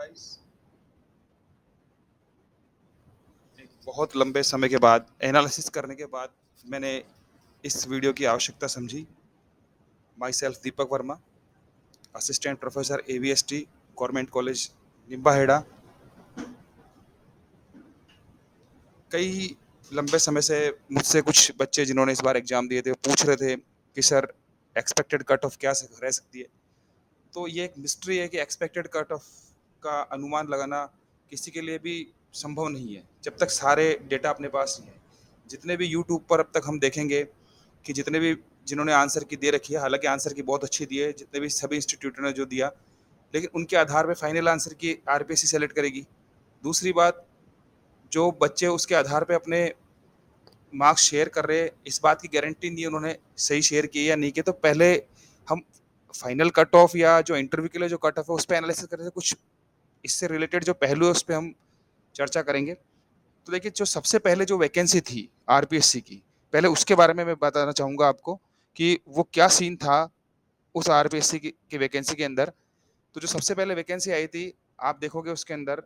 Guys, एक बहुत लंबे समय के बाद एनालिसिस करने के बाद मैंने इस वीडियो की आवश्यकता समझी। My self Deepak Verma, assistant professor AVST, government college Nimbahera. कई लंबे समय से मुझसे कुछ बच्चे जिन्होंने इस बार एग्जाम दिए थे पूछ रहे थे कि सर एक्सपेक्टेड कट ऑफ क्या रह सकती है। तो ये एक मिस्ट्री है कि एक्सपेक्टेड कट ऑफ का अनुमान लगाना किसी के लिए भी संभव नहीं है जब तक सारे डेटा अपने पास नहीं है। जितने भी यूट्यूब पर अब तक हम देखेंगे कि जितने भी जिन्होंने आंसर की दे रखी है, हालांकि आंसर की बहुत अच्छी दी है, जितने भी सभी इंस्टीट्यूटों ने जो दिया, लेकिन उनके आधार पे फाइनल आंसर की RPSC सेलेक्ट करेगी। दूसरी बात, जो बच्चे उसके आधार पे अपने मार्क्स शेयर कर रहे हैं, इस बात की गारंटी नहीं है उन्होंने सही शेयर किए या नहीं किए। तो पहले हम फाइनल कट ऑफ या जो इंटरव्यू के लिए जो कट ऑफ है उस पर एनालिसिस कर रहे थे। कुछ इससे रिलेटेड जो पहलू है उस पर हम चर्चा करेंगे। तो देखिए, जो सबसे पहले जो वैकेंसी थी RPSC की, पहले उसके बारे में मैं बताना चाहूंगा आपको कि वो क्या सीन था उस RPSC की वैकेंसी के अंदर। तो जो सबसे पहले वैकेंसी आई थी, आप देखोगे उसके अंदर,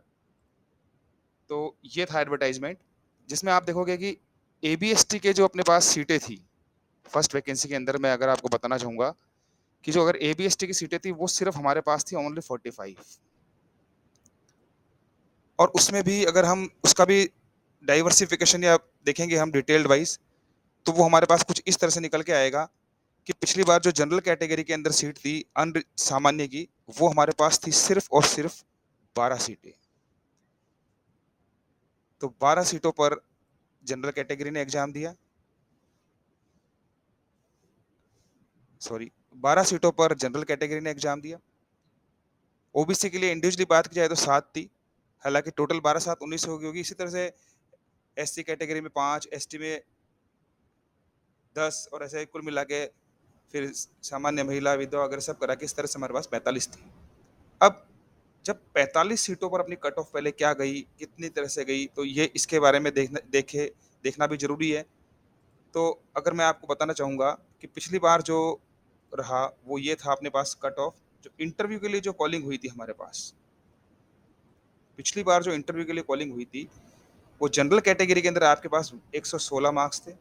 तो ये था एडवर्टाइजमेंट, जिसमें आप देखोगे कि ABST के जो अपने पास सीटें थी फर्स्ट वैकेंसी के अंदर, मैं अगर आपको बताना चाहूंगा कि जो अगर ABST की सीटें थी वो सिर्फ हमारे पास थी ओनली 45। और उसमें भी अगर हम उसका भी डाइवर्सिफिकेशन या देखेंगे हम डिटेल्ड वाइज, तो वो हमारे पास कुछ इस तरह से निकल के आएगा कि पिछली बार जो जनरल कैटेगरी के अंदर सीट थी अन सामान्य की, वो हमारे पास थी सिर्फ और सिर्फ 12 सीटें। तो 12 सीटों पर जनरल कैटेगरी ने एग्जाम दिया, सॉरी, 12 सीटों पर जनरल कैटेगरी ने एग्जाम दिया। OBC के लिए इंडिविजुअली बात की जाए तो 7 थी, हालांकि टोटल 12 7 19 हो गई होगी। इसी तरह से SC कैटेगरी में 5, ST में 10, और ऐसे कुल मिला के फिर सामान्य महिला विधवा वगैरह सब करा के इस तरह से हमारे पास 45 थी। अब जब 45 सीटों पर अपनी कट ऑफ पहले क्या गई, कितनी तरह से गई, तो ये इसके बारे में देखना भी जरूरी है। तो अगर मैं आपको बताना चाहूंगा कि पिछली बार जो रहा वो ये था अपने पास कट ऑफ, जो इंटरव्यू के लिए जो कॉलिंग हुई थी हमारे पास, पिछली बार जो इंटरव्यू के लिए कॉलिंग हुई थी, वो जनरल कैटेगरी के अंदर आपके पास 116 मार्क्स थे,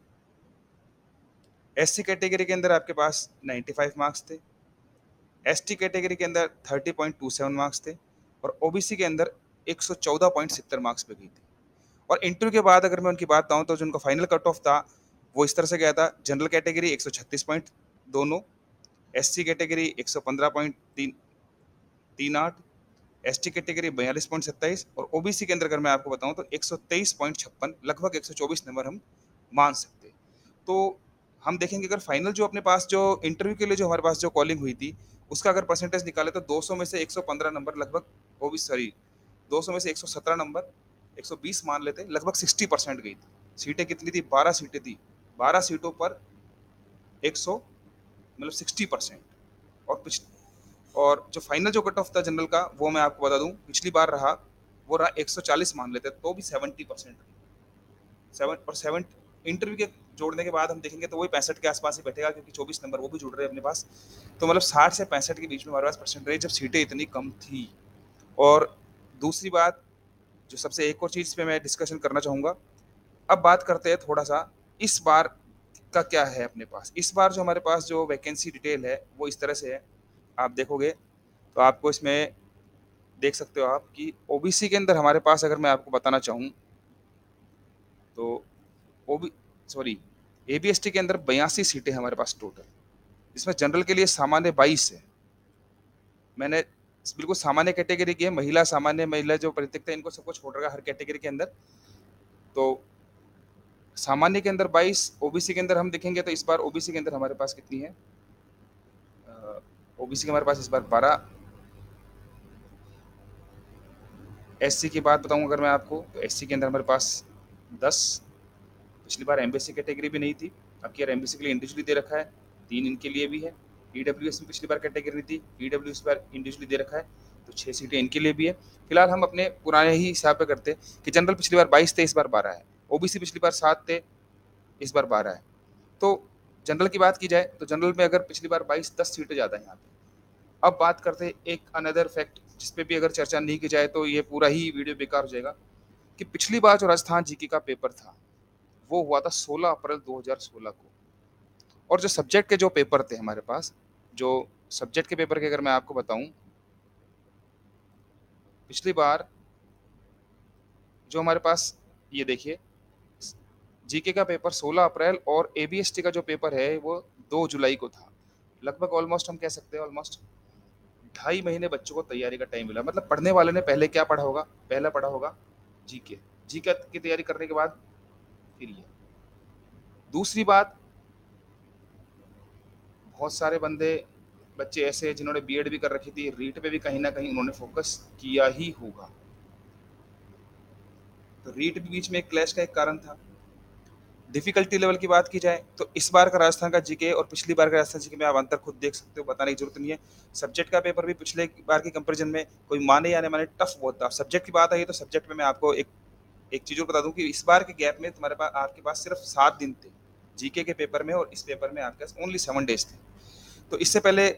SC कैटेगरी के अंदर आपके पास 95 मार्क्स थे, ST कैटेगरी के अंदर 30.27 मार्क्स थे, और OBC के अंदर 114.70 मार्क्स पे गई थी। और इंटरव्यू के बाद अगर मैं उनकी बात बताऊं तो जो उनका फाइनल कट ऑफ था वो इस तरह से गया था: general category 136.29, SC category 115.38, ST category 42.27, और OBC के अंदर अगर मैं आपको बताऊं तो 123.56, लगभग 124 नंबर हम मान सकते। तो हम देखेंगे अगर फाइनल जो अपने पास जो इंटरव्यू के लिए जो हमारे पास जो कॉलिंग हुई थी उसका अगर परसेंटेज निकाले तो 200 में से 115 नंबर लगभग, वो भी सॉरी, 200 में से 117 नंबर, 120 मान लेते, लगभग 60% गई थी। सीटें कितनी थी? 12 सीटें थी, 12 सीटों पर 100, मतलब 60%। और और जो फाइनल जो कट ऑफ था जनरल का, वो मैं आपको बता दूं पिछली बार रहा, वो रहा 140 मान लेते तो भी 70%। 7 इंटरव्यू के जोड़ने के बाद हम देखेंगे तो वही 65 के आसपास ही बैठेगा, क्योंकि 24 नंबर वो भी जुड़ रहे हैं अपने पास। तो मतलब 60 से 65 के बीच में हमारे पास परसेंट रही जब सीटें इतनी कम थी। और दूसरी बात, जो सबसे एक और चीज पे मैं डिस्कशन करना चाहूंगा, अब बात करते हैं थोड़ा सा इस बार का क्या है अपने पास। इस बार जो हमारे पास जो वैकेंसी डिटेल है वो इस तरह से है, आप देखोगे तो आपको इसमें देख सकते हो आप कि OBC के अंदर हमारे पास अगर मैं आपको बताना चाहूँ तो ओबी सॉरी ABST के अंदर 82 सीटें हमारे पास टोटल, इसमें जनरल के लिए सामान्य 22 है। मैंने बिल्कुल सामान्य कैटेगरी की है, महिला सामान्य महिला जो परित्यक्त है इनको सबको छोड़ रखा हर कैटेगरी के अंदर। तो सामान्य के अंदर 22, OBC के अंदर हम देखेंगे तो इस बार OBC के अंदर हमारे पास कितनी है, OBC के हमारे पास इस बार 12। SC की बात बताऊं अगर मैं आपको तो SC के अंदर हमारे पास 10। पिछली बार MBC कैटेगरी भी नहीं थी, अब की MBC के लिए इंडिविजुअली दे रखा है, 3 इनके लिए भी है। EWS में पिछली बार कैटेगरी थी, EWS इस बार इंडिविजुअली दे रखा है, तो 6 सीटें इनके लिए भी है। फिलहाल हम अपने पुराने ही हिसाब पे करते कि जनरल पिछली बार 22 थे, इस बार 12 है। OBC पिछली बार 7 थे, इस बार 12 है। तो जनरल की बात की जाए तो जनरल में अगर पिछली बार 22, 10 सीटें ज़्यादा है यहाँ पे। अब बात करते हैं एक अनदर फैक्ट जिस पे भी अगर चर्चा नहीं की जाए तो ये पूरा ही वीडियो बेकार हो जाएगा, कि पिछली बार जो राजस्थान जीके का पेपर था, वो हुआ था 16 अप्रैल 2016 को। और जो सब्जेक्ट के जो पेपर थे हमारे पास, जो सब्जेक्ट के पेपर के अगर मैं आपको बताऊं, पिछली बार जो हमारे पास, ये देखिए, जीके का पेपर 16 अप्रैल और एबीएसटी का जो पेपर है वो 2 जुलाई को था। लगभग ऑलमोस्ट हम कह सकते हैं ऑलमोस्ट 2.5 महीने बच्चों को तैयारी का टाइम मिला। मतलब पढ़ने वाले ने पहले क्या पढ़ा होगा? पहला पढ़ा होगा जीके। जीके की तैयारी करने के बाद फिर ये। दूसरी बात, बहुत सारे बच्चे ऐसे हैं जिन्होंने बीएड भी कर रखी थी, रीट पे भी कहीं ना कहीं उन्होंने फोकस किया ही होगा। तो रीट भी बीच में एक क्लैश का एक कारण था। डिफिकल्टी लेवल की बात की जाए तो इस बार का राजस्थान का जीके और पिछली बार का राजस्थान जीके में आप अंतर खुद देख सकते हो, बताने की जरूरत नहीं है। सब्जेक्ट का पेपर भी पिछले बार की कंपैरिजन में, कोई माने या नहीं माने, टफ बहुत था। सब्जेक्ट की बात आई तो सब्जेक्ट में मैं आपको एक एक चीज और बता दूं कि इस बार के गैप में तुम्हारे पास, आपके पास सिर्फ 7 दिन थे जीके के पेपर में, और इस पेपर में आपके पास ओनली 7 डेज थे। तो इससे पहले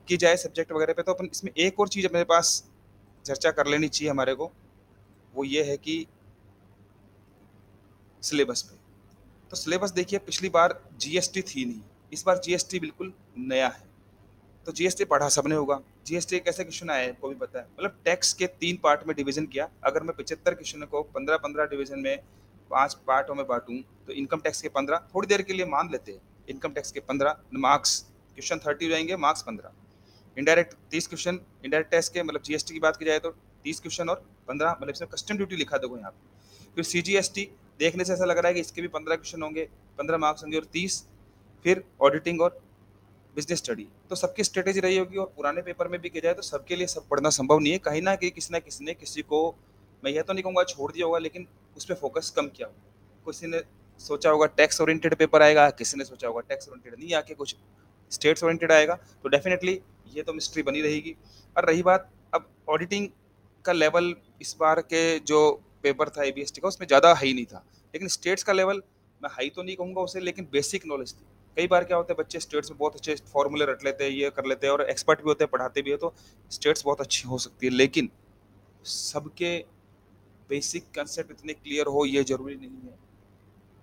की जाए सब्जेक्ट वगैरह पे, तो अपन इसमें एक और चीज अपने पास चर्चा कर लेनी चाहिए हमारे को, वो ये है कि सिलेबस पे। तो सिलेबस देखिए, पिछली बार जीएसटी थी नहीं, इस बार जीएसटी बिल्कुल नया है। तो जीएसटी पढ़ा सबने होगा। जीएसटी एक ऐसे क्वेश्चन आया है, आपको भी पता है, मतलब टैक्स के 3 पार्ट में डिवीजन किया। अगर मैं 75 क्वेश्चन को 15-15 डिवीजन में 5 पार्टों में बांटूं, तो इनकम टैक्स के 15, थोड़ी देर के लिए मान लेते हैं, इनकम टैक्स के 15 मार्क्स, क्वेश्चन 30 हो जाएंगे, marks 15। Indirect 30 question, indirect tax के, मतलब जीएसटी की बात की जाए तो 30 क्वेश्चन और 15, मतलब इसमें कस्टम ड्यूटी लिखा देखो यहाँ पे। फिर सीजीएसटी, देखने से ऐसा लग रहा है कि इसके भी 15 क्वेश्चन होंगे, 15 मार्क्स होंगे और 30। फिर ऑडिटिंग और बिजनेस स्टडी। तो सबकी स्ट्रेटेजी रही होगी, और पुराने पेपर में भी किया जाए तो सबके लिए सब पढ़ना संभव नहीं है। कहीं ना कहीं किसी ना किसी ने किसी को, मैं यह तो नहीं कहूँगा छोड़ दिया होगा, लेकिन उस पर फोकस कम किया होगा। किसी ने सोचा होगा टैक्स ओरिएंटेड पेपर आएगा, किसी ने सोचा होगा टैक्स ओरिएंटेड नहीं आके कुछ स्टेट्स ओरिएंटेड आएगा। तो डेफिनेटली ये तो मिस्ट्री बनी रहेगी। और रही बात अब ऑडिटिंग का लेवल, इस बार के जो पेपर था एबीएसटी का, उसमें ज़्यादा हाई नहीं था, लेकिन स्टेट्स का लेवल मैं हाई तो नहीं कहूँगा उसे, लेकिन बेसिक नॉलेज थी। कई बार क्या होता है, बच्चे स्टेट्स में बहुत अच्छे फॉर्मूले रट लेते हैं, ये कर लेते हैं, और एक्सपर्ट भी होते हैं, पढ़ाते भी है, तो स्टेट्स बहुत अच्छी हो सकती है, लेकिन सबके बेसिक कंसेप्ट इतने क्लियर हो ये जरूरी नहीं है।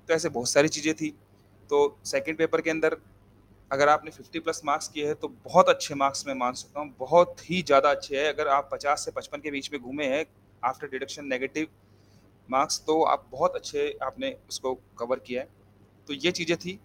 तो ऐसे बहुत सारी चीज़ें थी। तो सेकंड पेपर के अंदर अगर आपने 50+ मार्क्स किए हैं तो बहुत अच्छे मार्क्स मैं मान सकता हूँ, बहुत ही ज़्यादा अच्छे है। अगर आप 50 से 55 के बीच में घूमे हैं आफ्टर डिडक्शन नेगेटिव मार्क्स, तो आप बहुत अच्छे, आपने उसको कवर किया है। तो ये चीज़ें थी।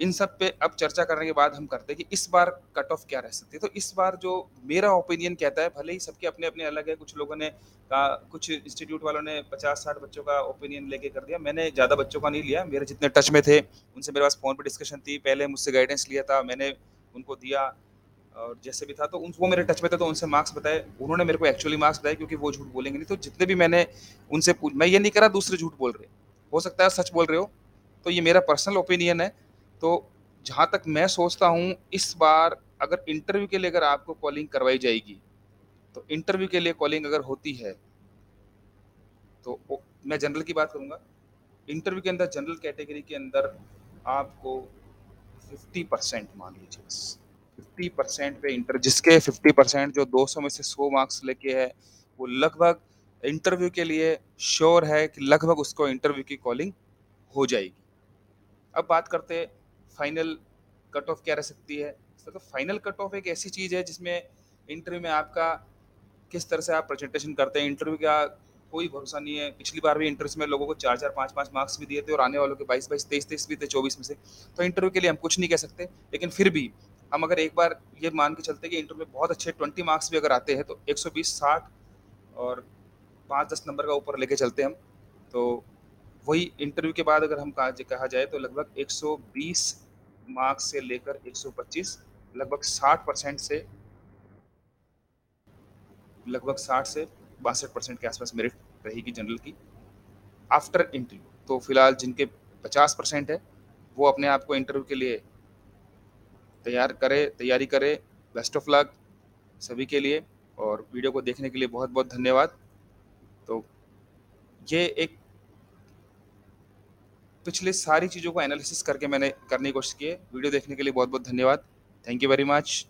इन सब पे अब चर्चा करने के बाद हम करते हैं कि इस बार कट ऑफ क्या रह सकती है। तो इस बार जो मेरा ओपिनियन कहता है, भले ही सबके अपने अपने अलग है, कुछ लोगों ने कहा, कुछ इंस्टीट्यूट वालों ने 50-60 बच्चों का ओपिनियन लेके कर दिया, मैंने ज़्यादा बच्चों का नहीं लिया। मेरे जितने टच में थे उनसे मेरे पास फ़ोन पे डिस्कशन थी, पहले मुझसे गाइडेंस लिया था मैंने, उनको दिया, और जैसे भी था तो उन वो मेरे टच में थे, तो उनसे मार्क्स बताए, उन्होंने मेरे को एक्चुअली मार्क्स बताए, क्योंकि वो झूठ बोलेंगे नहीं। तो जितने भी मैंने उनसे पूछ, मैं ये नहीं करा दूसरे झूठ बोल रहे, हो सकता है सच बोल रहे हो, तो ये मेरा पर्सनल ओपिनियन है। तो जहाँ तक मैं सोचता हूँ, इस बार अगर इंटरव्यू के लिए अगर आपको कॉलिंग करवाई जाएगी, तो इंटरव्यू के लिए कॉलिंग अगर होती है तो मैं जनरल की बात करूँगा। इंटरव्यू के अंदर जनरल कैटेगरी के अंदर आपको 50% मान लीजिए, 50% पे इंटर, जिसके 50% जो 200 में से 100 मार्क्स लेके है, वो लगभग इंटरव्यू के लिए श्योर है कि लगभग उसको इंटरव्यू की कॉलिंग हो जाएगी। अब बात करते हैं फाइनल कट ऑफ क्या रह सकती है। तो फाइनल कट ऑफ एक ऐसी चीज़ है जिसमें इंटरव्यू में आपका किस तरह से आप प्रेजेंटेशन करते हैं, इंटरव्यू का कोई भरोसा नहीं है। पिछली बार भी इंटरव्यू में लोगों को 4-4 5-5 मार्क्स भी दिए थे, और आने वालों के 22-22 23-23 भी थे 24 में से। तो इंटरव्यू के लिए हम कुछ नहीं कह सकते, लेकिन फिर भी हम अगर एक बार ये मान के चलते हैं कि इंटरव्यू में बहुत अच्छे 20 मार्क्स भी अगर आते हैं, तो 120 60 और 5-10 नंबर का ऊपर लेके चलते हैं हम। तो वही इंटरव्यू के बाद अगर हम कहा जाए तो लगभग 120 मार्क्स से लेकर 125, लगभग 60% से, लगभग 60 से 62% के आसपास मेरिट रहेगी जनरल की आफ्टर इंटरव्यू। तो फिलहाल जिनके 50% है, वो अपने आप को इंटरव्यू के लिए तैयारी करे। बेस्ट ऑफ लक सभी के लिए, और वीडियो को देखने के लिए बहुत बहुत धन्यवाद। तो ये एक पिछले सारी चीज़ों को एनालिसिस करके मैंने करने की कोशिश की है। वीडियो देखने के लिए बहुत बहुत धन्यवाद। Thank you very much.